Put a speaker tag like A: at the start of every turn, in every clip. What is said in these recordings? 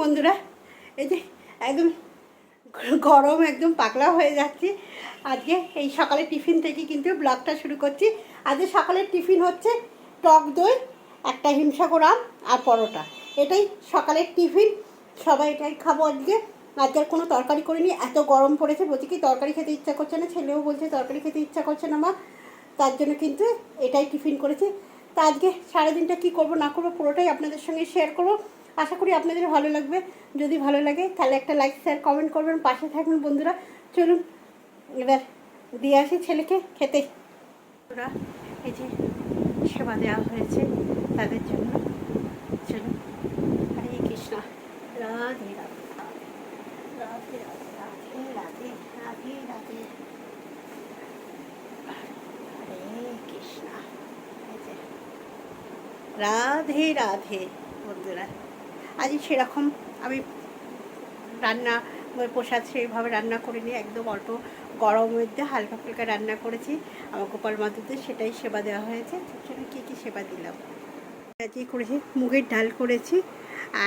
A: বন্ধুরা, এই যে একদম গরম একদম পাগলা হয়ে যাচ্ছি। আজকে এই সকালে টিফিন থেকে কিন্তু ব্লগটা শুরু করছি। আজকে সকালের টিফিন হচ্ছে টক দই, একটা হিমসাগর আম আর পরোটা। এটাই সকালের টিফিন, সবাই এটাই খাবো আজকে। আজকে আর কোনো তরকারি করিনি, এত গরম পড়েছে। বলছি কি তরকারি খেতে ইচ্ছা করছে না, ছেলেও বলছে তরকারি খেতে ইচ্ছা করছে না মা, তার জন্য কিন্তু এটাই টিফিন করেছি। তা আজকে সারাদিনটা কী করবো না করবো পুরোটাই আপনাদের সঙ্গে শেয়ার করবো। আশা করি আপনাদের ভালো লাগবে। যদি ভালো লাগে তাহলে একটা লাইক শেয়ার কমেন্ট করবেন, পাশে থাকবেন বন্ধুরা। চলুন এবার দিয়ে আসি ছেলেকে খেতে। ওরা এই যে সেবা দেওয়া হয়েছে তাদের জন্য। চলুন, হরে কৃষ্ণ, রাধে রাধে রাধে রাধে রাধে রাধে রাধে হরে কৃষ্ণ। রাধে রাধে বন্ধুরা, আজ সেরকম আমি রান্না প্রসাদ সেইভাবে রান্না করিনি, একদম অল্প গরম মধ্যে হালকা ফুলকা রান্না করেছি। আমার গোপাল মাধুদের সেটাই সেবা দেওয়া হয়েছে। সেখানে কী কী সেবা দিলাম আজকে করেছি, মুগের ডাল করেছি,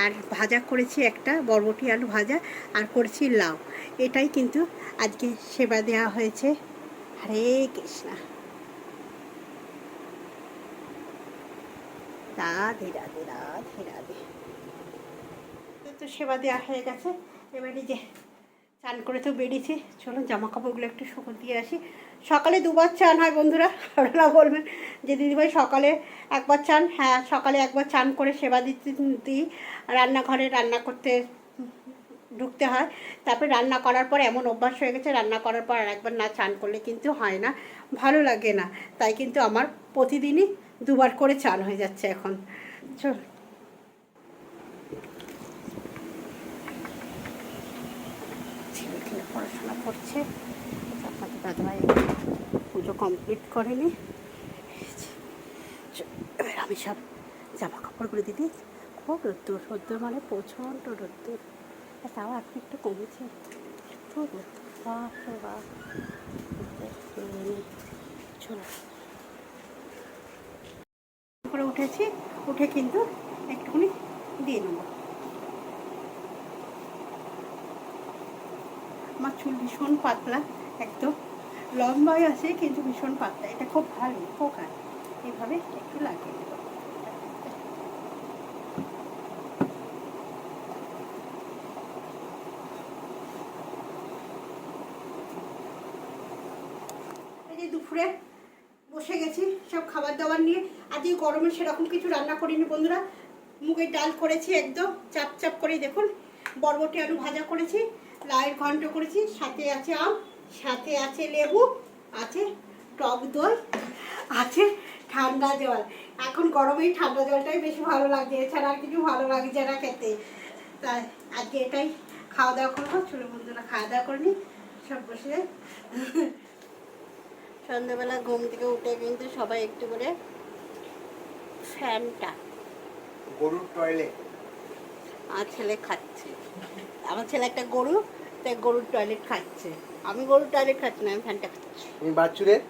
A: আর ভাজা করেছি একটা বরবটি আলু ভাজা, আর করেছি লাউ। এটাই কিন্তু আজকে সেবা দেওয়া হয়েছে। হরে কৃষ্ণ, রাধে রাধে রাধে রাধে। তো সেবা দেওয়া হয়ে গেছে। এবারে যে চান করে তো বেরিয়েছি, চলো জামা কাপড়গুলো একটু শুকো দিয়ে আসি। সকালে দুবার চান হয় বন্ধুরা, আপনারা বলবেন যে দিদিভাই সকালে একবার চান। হ্যাঁ, সকালে একবার চান করে সেবা দিই, রান্নাঘরে রান্না করতে ঢুকতে হয়। তারপরে রান্না করার পর এমন অভ্যাস হয়ে গেছে, রান্না করার পর আর একবার না চান করলে কিন্তু হয় না, ভালো লাগে না। তাই কিন্তু আমার প্রতিদিনই দুবার করে চান হয়ে যাচ্ছে এখন। চল ছেলে পড়াশোনা করছে, আপনাদের দাদাভাই পুজো কমপ্লিট করেনি। এবার আমি সব জামা কাপড়গুলো দিদি, খুব রোদ্দুর রোদ্দুর মানে প্রচণ্ড রোদ্দুর, তাও এখন একটু কমেছে। একটু রোদ্দুর, চলো করে উঠেছি, উঠে কিন্তু একটুখানি দিয়ে নেবো। আমার চুল ভীষণ পাতলা, একদম লম্বাই আছে কিন্তু ভীষণ পাতলা। এটা খুব ভালো উপকার, এইভাবে একটু লাগিয়ে দেব। এই যে দুপুরে বসে গেছি সব খাবার দাবার নিয়ে। আজকে গরমে সেরকম কিছু রান্না করিনি বন্ধুরা। মুগের ডাল করেছি একদম চাপ চাপ করে, দেখুন বরবটি আলু ভাজা করেছি, লাউয়ের ঘন্ট করেছি, সাথে আছে আম, সাথে আছে লেবু, আছে টক দই, আছে ঠান্ডা জল। এখন গরমেই ঠান্ডা জলটাই বেশি ভালো লাগে, এছাড়া আর কিছু ভালো লাগছে না খেতে। তাই আজকে এটাই খাওয়া দাওয়া করবো। ছোটো বন্ধুরা খাওয়া দাওয়া করিনি, সব বসে সন্ধ্যাবেলা ঘুম থেকে উঠে কিন্তু সবাই একটু করে ফ্যানটা,
B: গরুর টয়লেট
A: আমার ছেলে খাচ্ছে। আমার ছেলে একটা গরু, তাই গরুর টয়লেট খাচ্ছে। আমি গরুর টয়লেট খাচ্ছি না, আমি ফ্যানটা খাচ্ছি।
B: তুমি বাছুরের